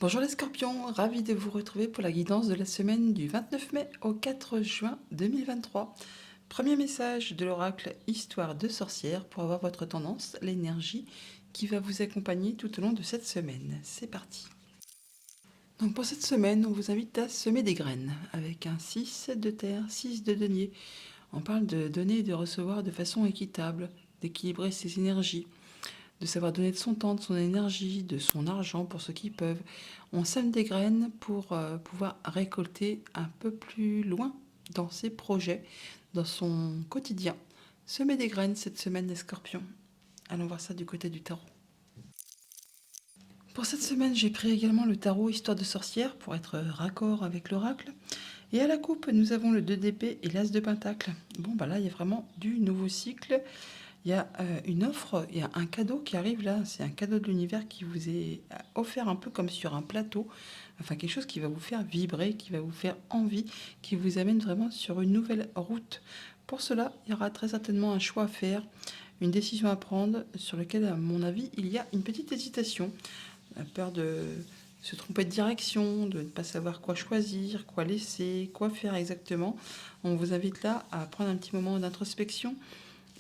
Bonjour les scorpions, ravi de vous retrouver pour la guidance de la semaine du 29 mai au 4 juin 2023. Premier message de l'oracle Histoire de sorcière pour avoir votre tendance, l'énergie qui va vous accompagner tout au long de cette semaine. C'est parti. Donc pour cette semaine, on vous invite à semer des graines avec un 6 de terre, 6 de denier. On parle de donner et de recevoir de façon équitable, d'équilibrer ses énergies, de savoir donner de son temps, de son énergie, de son argent pour ceux qui peuvent. On sème des graines pour pouvoir récolter un peu plus loin dans ses projets, dans son quotidien. Semer des graines cette semaine les scorpions. Allons voir ça du côté du tarot. Pour cette semaine, j'ai pris également le tarot Histoire de sorcière pour être raccord avec l'oracle. Et à la coupe, nous avons le 2 d'épée et l'as de pentacle. Bon, bah là, il y a vraiment du nouveau cycle. Il y a une offre, il y a un cadeau qui arrive là. C'est un cadeau de l'univers qui vous est offert un peu comme sur un plateau. Enfin, quelque chose qui va vous faire vibrer, qui va vous faire envie, qui vous amène vraiment sur une nouvelle route. Pour cela, il y aura très certainement un choix à faire, une décision à prendre sur lequel, à mon avis, il y a une petite hésitation. La peur de se tromper de direction, de ne pas savoir quoi choisir, quoi laisser, quoi faire exactement. On vous invite là à prendre un petit moment d'introspection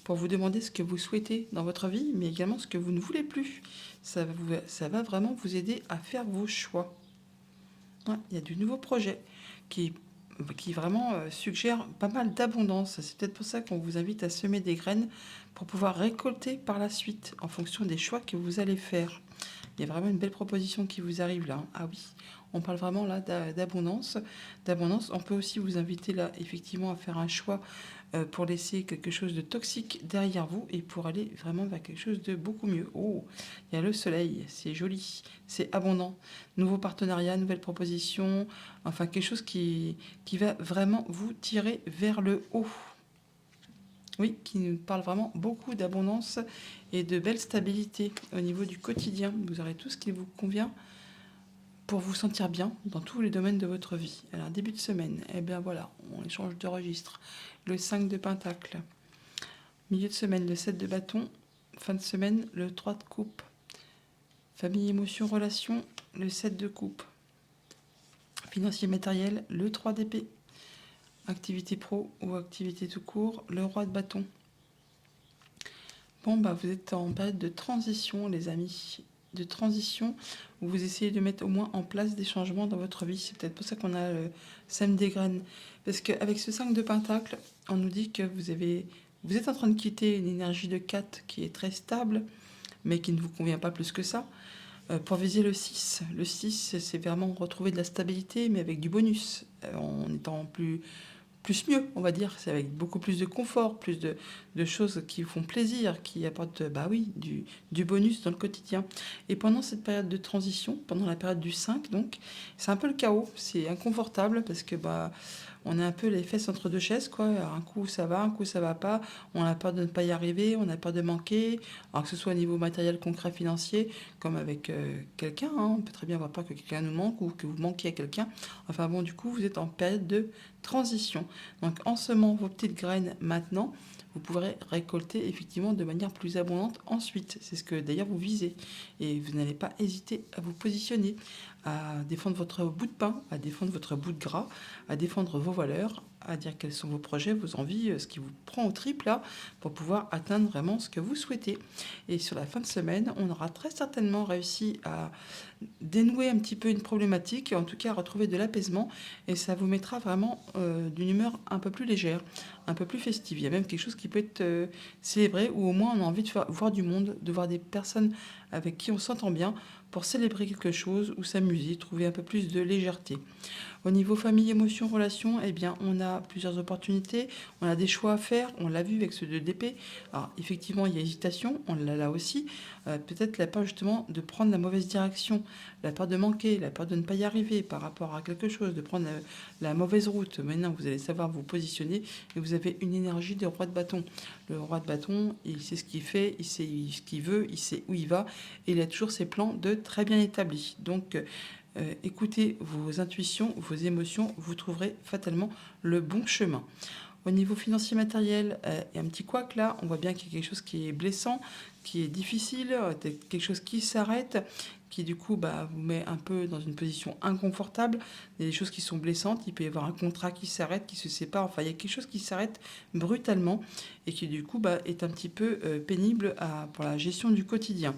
pour vous demander ce que vous souhaitez dans votre vie, mais également ce que vous ne voulez plus. Ça va vraiment vous aider à faire vos choix. Ouais, il y a du nouveau projet qui, qui vraiment suggère pas mal d'abondance. C'est peut-être pour ça qu'on vous invite à semer des graines pour pouvoir récolter par la suite en fonction des choix que vous allez faire. Il y a vraiment une belle proposition qui vous arrive là. Ah oui, on parle vraiment là d'abondance. D'abondance. On peut aussi vous inviter là effectivement à faire un choix pour laisser quelque chose de toxique derrière vous et pour aller vraiment vers quelque chose de beaucoup mieux. Oh, il y a le soleil, c'est joli, c'est abondant. Nouveau partenariat, nouvelle proposition, enfin quelque chose qui va vraiment vous tirer vers le haut. Oui, qui nous parle vraiment beaucoup d'abondance et de belle stabilité au niveau du quotidien. Vous aurez tout ce qui vous convient pour vous sentir bien dans tous les domaines de votre vie. Alors, début de semaine, eh bien voilà, on échange de registre. Le 5 de pentacle. Milieu de semaine, le 7 de bâton. Fin de semaine, le 3 de coupe. Famille, émotion, relation, le 7 de coupe. Financier, matériel, le 3 d'épée. Activité pro ou activité tout court, le roi de bâton. Bon, bah, vous êtes en période de transition, les amis. De transition où vous essayez de mettre au moins en place des changements dans votre vie. C'est peut-être pour ça qu'on a le sème des graines. Parce qu'avec ce 5 de pentacle, on nous dit que vous êtes en train de quitter une énergie de 4 qui est très stable, mais qui ne vous convient pas plus que ça, pour viser le 6. Le 6, c'est vraiment retrouver de la stabilité, mais avec du bonus, en étant plus mieux, on va dire. C'est avec beaucoup plus de confort, plus de choses qui vous font plaisir, qui apportent bah oui, du bonus dans le quotidien. Et pendant cette période de transition, pendant la période du 5, donc, c'est un peu le chaos. C'est inconfortable parce que bah, on a un peu les fesses entre deux chaises, quoi. Alors, un coup ça va, un coup ça va pas. On a peur de ne pas y arriver, on a peur de manquer. Alors que ce soit au niveau matériel, concret, financier, comme avec quelqu'un, hein. On peut très bien avoir peur que quelqu'un nous manque ou que vous manquiez à quelqu'un. Enfin bon, du coup, vous êtes en période de transition. Donc en semant vos petites graines maintenant, vous pourrez récolter effectivement de manière plus abondante ensuite. C'est ce que d'ailleurs vous visez. Et vous n'allez pas hésiter à vous positionner, à défendre votre bout de pain, à défendre votre bout de gras, à défendre vos valeurs, à dire quels sont vos projets, vos envies, ce qui vous prend au triple là, pour pouvoir atteindre vraiment ce que vous souhaitez. Et sur la fin de semaine, on aura très certainement réussi à dénouer un petit peu une problématique, en tout cas retrouver de l'apaisement, et ça vous mettra vraiment d'une humeur un peu plus légère, un peu plus festive. Il y a même quelque chose qui peut être célébré, ou au moins on a envie de voir du monde, de voir des personnes avec qui on s'entend bien, pour célébrer quelque chose ou s'amuser, trouver un peu plus de légèreté. Au niveau famille, émotion, relation, eh bien, on a plusieurs opportunités, on a des choix à faire, on l'a vu avec ce 2 d'épée. Alors, effectivement, il y a hésitation, on l'a là aussi. Peut-être la peur justement de prendre la mauvaise direction, la peur de manquer, la peur de ne pas y arriver par rapport à quelque chose, de prendre la mauvaise route. Maintenant, vous allez savoir vous positionner et vous avez une énergie de roi de bâton. Le roi de bâton, il sait ce qu'il fait, il sait ce qu'il veut, il sait où il va et il a toujours ses plans de très bien établis. Donc, écoutez vos intuitions, vos émotions, vous trouverez fatalement le bon chemin. Au niveau financier matériel, il y a un petit couac là. On voit bien qu'il y a quelque chose qui est blessant, qui est difficile, quelque chose qui s'arrête, qui du coup vous met un peu dans une position inconfortable. Il y a des choses qui sont blessantes. Il peut y avoir un contrat qui s'arrête, qui se sépare. Enfin, il y a quelque chose qui s'arrête brutalement et qui du coup est un petit peu pénible pour la gestion du quotidien.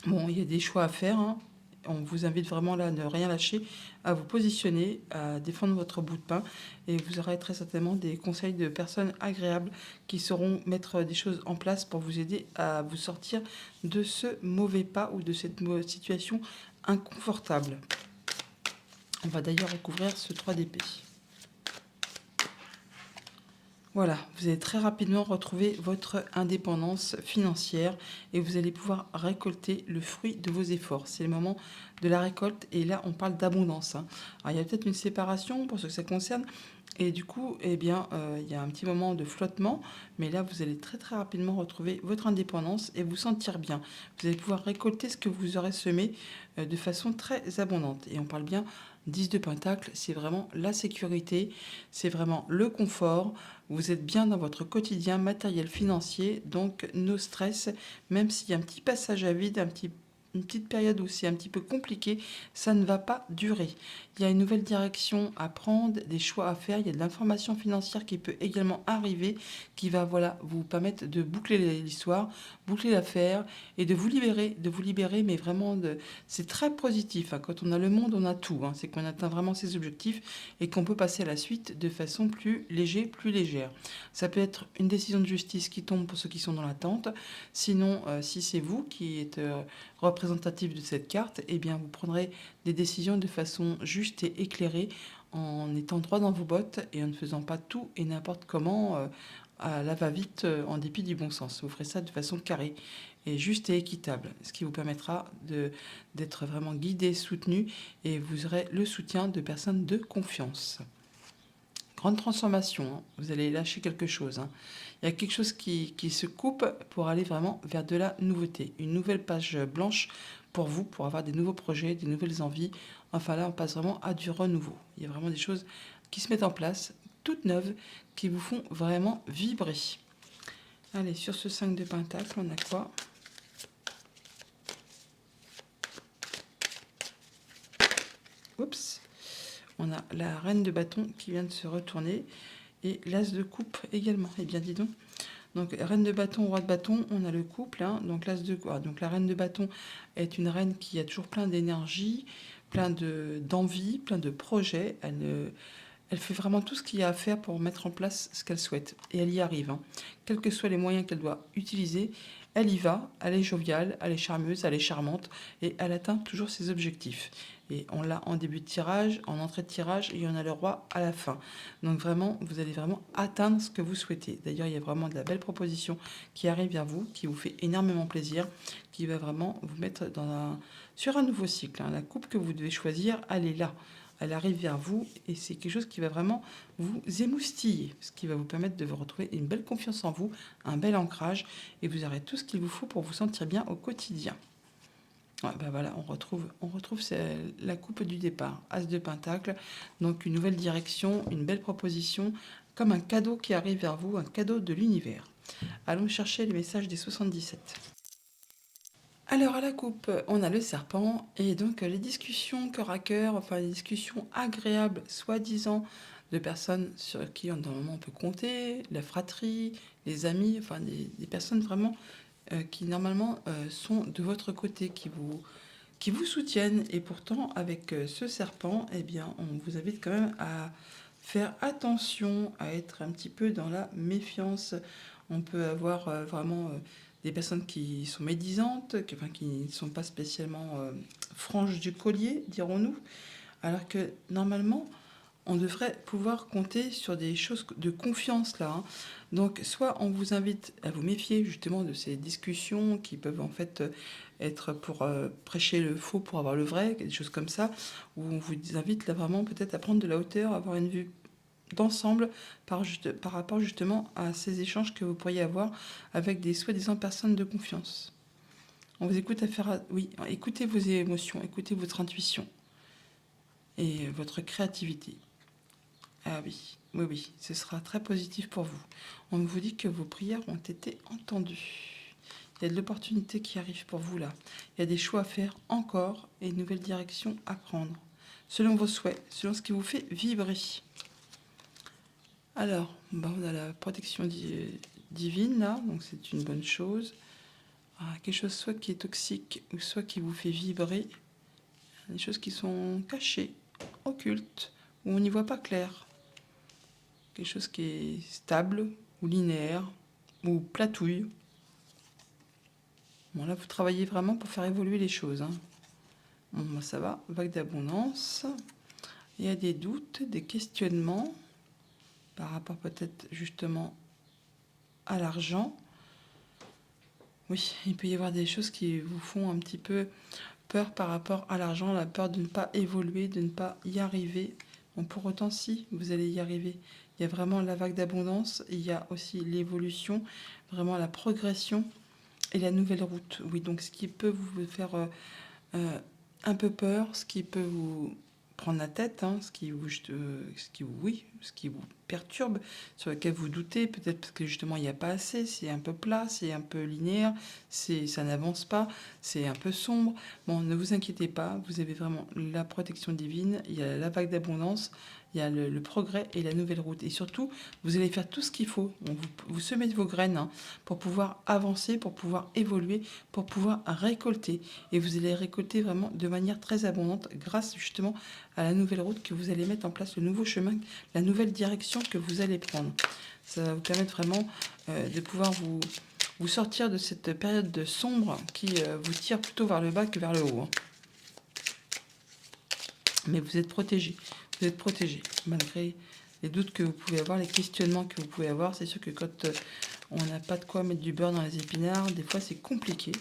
Bon, il y a des choix à faire, hein. On vous invite vraiment là à ne rien lâcher, à vous positionner, à défendre votre bout de pain. Et vous aurez très certainement des conseils de personnes agréables qui sauront mettre des choses en place pour vous aider à vous sortir de ce mauvais pas ou de cette situation inconfortable. On va d'ailleurs recouvrir ce 3 d'épée. Voilà, vous allez très rapidement retrouver votre indépendance financière et vous allez pouvoir récolter le fruit de vos efforts. C'est le moment de la récolte et là on parle d'abondance, hein. Alors il y a peut-être une séparation pour ce que ça concerne et du coup il y a un petit moment de flottement, mais là vous allez très très rapidement retrouver votre indépendance et vous sentir bien. Vous allez pouvoir récolter ce que vous aurez semé de façon très abondante et on parle bien 10 de Pentacle, c'est vraiment la sécurité, c'est vraiment le confort. Vous êtes bien dans votre quotidien matériel financier, donc no stress, même s'il y a un petit passage à vide, une petite période où c'est un petit peu compliqué, ça ne va pas durer. Il y a une nouvelle direction à prendre, des choix à faire, il y a de l'information financière qui peut également arriver, qui va vous permettre de boucler l'histoire, boucler l'affaire et de vous libérer, mais vraiment, c'est très positif, hein. Quand on a le monde, on a tout, hein. C'est qu'on atteint vraiment ses objectifs et qu'on peut passer à la suite de façon plus légère. Ça peut être une décision de justice qui tombe pour ceux qui sont dans l'attente. Sinon, si c'est vous qui êtes représentatif de cette carte, eh bien, vous prendrez des décisions de façon juste et éclairée en étant droit dans vos bottes et en ne faisant pas tout et n'importe comment à la va-vite en dépit du bon sens. Vous ferez ça de façon carrée et juste et équitable, ce qui vous permettra d'être vraiment guidé, soutenu et vous aurez le soutien de personnes de confiance. Grande transformation, hein. Vous allez lâcher quelque chose, hein. Il y a quelque chose qui se coupe pour aller vraiment vers de la nouveauté. Une nouvelle page blanche pour vous, pour avoir des nouveaux projets, des nouvelles envies. Enfin là, on passe vraiment à du renouveau. Il y a vraiment des choses qui se mettent en place, toutes neuves, qui vous font vraiment vibrer. Allez, sur ce 5 de Pentacle, on a quoi? Oups. On a la reine de bâton qui vient de se retourner et l'as de coupe également. Eh bien, dis donc. Donc, reine de bâton, roi de bâton, on a le couple, hein. Donc, donc, la reine de bâton est une reine qui a toujours plein d'énergie, d'envie, plein de projets. Elle fait vraiment tout ce qu'il y a à faire pour mettre en place ce qu'elle souhaite. Et elle y arrive, hein. Quels que soient les moyens qu'elle doit utiliser, elle y va, elle est joviale, elle est charmeuse, elle est charmante et elle atteint toujours ses objectifs. Et on l'a en début de tirage, en entrée de tirage et on a le roi à la fin. Donc vraiment, vous allez vraiment atteindre ce que vous souhaitez. D'ailleurs, il y a vraiment de la belle proposition qui arrive vers vous, qui vous fait énormément plaisir, qui va vraiment vous mettre sur un nouveau cycle, hein. La coupe que vous devez choisir, elle est là. Elle arrive vers vous et c'est quelque chose qui va vraiment vous émoustiller, ce qui va vous permettre de vous retrouver une belle confiance en vous, un bel ancrage et vous aurez tout ce qu'il vous faut pour vous sentir bien au quotidien. Ouais, voilà, on retrouve la coupe du départ, As de Pentacle, donc une nouvelle direction, une belle proposition, comme un cadeau qui arrive vers vous, un cadeau de l'univers. Allons chercher les messages des 77. Alors à la coupe, on a le serpent et donc les discussions cœur à cœur, enfin les discussions agréables, soi-disant, de personnes sur qui normalement on peut compter, la fratrie, les amis, enfin des personnes vraiment qui normalement sont de votre côté, qui vous soutiennent. Et pourtant, avec ce serpent, eh bien, on vous invite quand même à faire attention, à être un petit peu dans la méfiance. On peut avoir vraiment des personnes qui sont médisantes, qui ne sont pas spécialement franches du collier, dirons-nous, alors que normalement, on devrait pouvoir compter sur des choses de confiance là, hein. Donc, soit on vous invite à vous méfier justement de ces discussions qui peuvent en fait être pour prêcher le faux pour avoir le vrai, des choses comme ça, où on vous invite là vraiment peut-être à prendre de la hauteur, à avoir une vue d'ensemble par rapport justement à ces échanges que vous pourriez avoir avec des soi-disant personnes de confiance. On vous écoute oui, écoutez vos émotions, écoutez votre intuition et votre créativité. Ah oui, oui, oui, ce sera très positif pour vous. On vous dit que vos prières ont été entendues. Il y a de l'opportunité qui arrive pour vous là. Il y a des choix à faire encore et une nouvelle direction à prendre. Selon vos souhaits, selon ce qui vous fait vibrer. Alors, on a la protection divine là, donc c'est une bonne chose. Quelque chose soit qui est toxique ou soit qui vous fait vibrer. Des choses qui sont cachées, occultes, où on n'y voit pas clair. Quelque chose qui est stable ou linéaire ou platouille. Bon, là, vous travaillez vraiment pour faire évoluer les choses. Bon, ça va, vague d'abondance. Il y a des doutes, des questionnements par rapport peut-être justement à l'argent. Oui, il peut y avoir des choses qui vous font un petit peu peur par rapport à l'argent, la peur de ne pas évoluer, de ne pas y arriver. Bon, pour autant, si, vous allez y arriver. Il y a vraiment la vague d'abondance, il y a aussi l'évolution, vraiment la progression et la nouvelle route. Oui, donc ce qui peut vous faire un peu peur, ce qui peut vous prendre la tête, ce qui vous perturbe, sur lequel vous doutez, peut-être parce que justement il n'y a pas assez, c'est un peu plat, c'est un peu linéaire, ça n'avance pas, c'est un peu sombre. Bon, ne vous inquiétez pas, vous avez vraiment la protection divine, il y a la vague d'abondance, il y a le progrès et la nouvelle route. Et surtout, vous allez faire tout ce qu'il faut. Vous semez vos graines pour pouvoir avancer, pour pouvoir évoluer, pour pouvoir récolter. Et vous allez récolter vraiment de manière très abondante grâce justement à la nouvelle route que vous allez mettre en place, le nouveau chemin, la nouvelle direction que vous allez prendre. Ça va vous permettre vraiment de pouvoir vous sortir de cette période de sombre qui vous tire plutôt vers le bas que vers le haut. Mais vous êtes protégé. Vous êtes protégé. Malgré les doutes que vous pouvez avoir, les questionnements que vous pouvez avoir, c'est sûr que quand on n'a pas de quoi mettre du beurre dans les épinards, des fois c'est compliqué.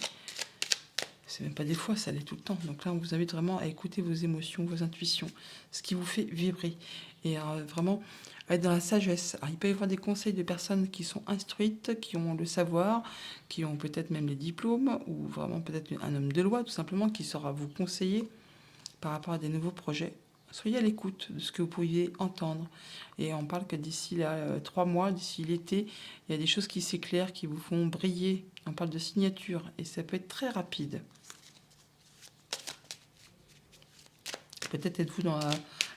C'est même pas des fois, ça l'est tout le temps. Donc là, on vous invite vraiment à écouter vos émotions, vos intuitions, ce qui vous fait vibrer. Et vraiment à être dans la sagesse. Alors, il peut y avoir des conseils de personnes qui sont instruites, qui ont le savoir, qui ont peut-être même les diplômes, ou vraiment peut-être un homme de loi, tout simplement, qui saura vous conseiller par rapport à des nouveaux projets. Soyez à l'écoute de ce que vous pourriez entendre. Et on parle que d'ici 3 mois, d'ici l'été, il y a des choses qui s'éclairent, qui vous font briller. On parle de signature et ça peut être très rapide. Peut-être êtes-vous dans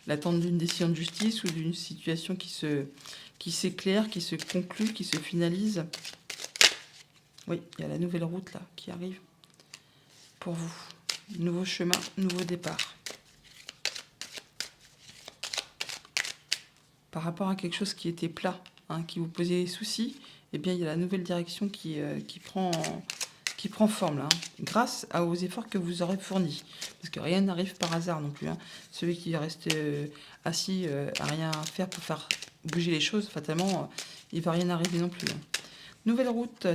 l'attente d'une décision de justice ou d'une situation qui s'éclaire, qui se conclut, qui se finalise. Oui, il y a la nouvelle route là qui arrive pour vous. Nouveau chemin, nouveau départ. Par rapport à quelque chose qui était plat, qui vous posait des soucis, eh bien, il y a la nouvelle direction qui prend forme là, grâce aux efforts que vous aurez fournis. Parce que rien n'arrive par hasard non plus. Celui qui reste assis à rien faire pour faire bouger les choses, fatalement, il ne va rien arriver non plus. Nouvelle route,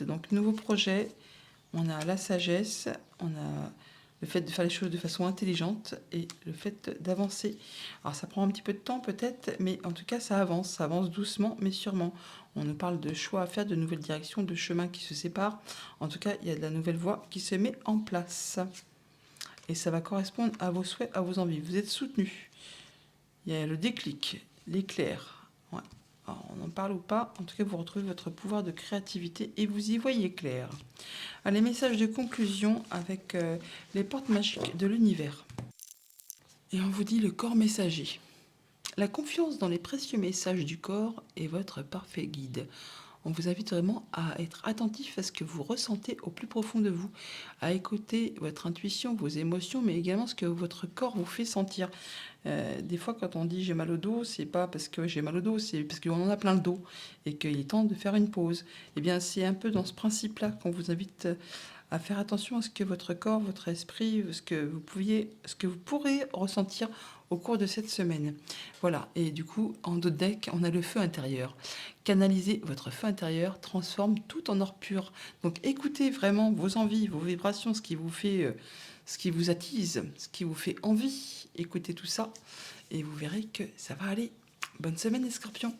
donc nouveau projet. On a la sagesse, on a le fait de faire les choses de façon intelligente et le fait d'avancer. Alors ça prend un petit peu de temps peut-être, mais en tout cas ça avance doucement mais sûrement. On nous parle de choix à faire, de nouvelles directions, de chemins qui se séparent. En tout cas, il y a de la nouvelle voie qui se met en place. Et ça va correspondre à vos souhaits, à vos envies. Vous êtes soutenu. Il y a le déclic, l'éclair. Ouais. Alors, on en parle ou pas, en tout cas vous retrouvez votre pouvoir de créativité et vous y voyez clair. Les messages de conclusion avec les portes magiques de l'univers. Et on vous dit le corps messager. La confiance dans les précieux messages du corps est votre parfait guide. On vous invite vraiment à être attentif à ce que vous ressentez au plus profond de vous, à écouter votre intuition, vos émotions, mais également ce que votre corps vous fait sentir. Des fois, quand on dit j'ai mal au dos, c'est pas parce que j'ai mal au dos, c'est parce qu'on en a plein le dos et qu'il est temps de faire une pause. Eh bien, c'est un peu dans ce principe-là qu'on vous invite à faire attention à ce que votre corps, votre esprit, ce que vous pourrez ressentir au cours de cette semaine. Voilà, et du coup, en dos de deck, on a le feu intérieur. Canalisez votre feu intérieur, transforme tout en or pur. Donc écoutez vraiment vos envies, vos vibrations, ce qui vous fait, ce qui vous attise, ce qui vous fait envie. Écoutez tout ça et vous verrez que ça va aller. Bonne semaine les scorpions.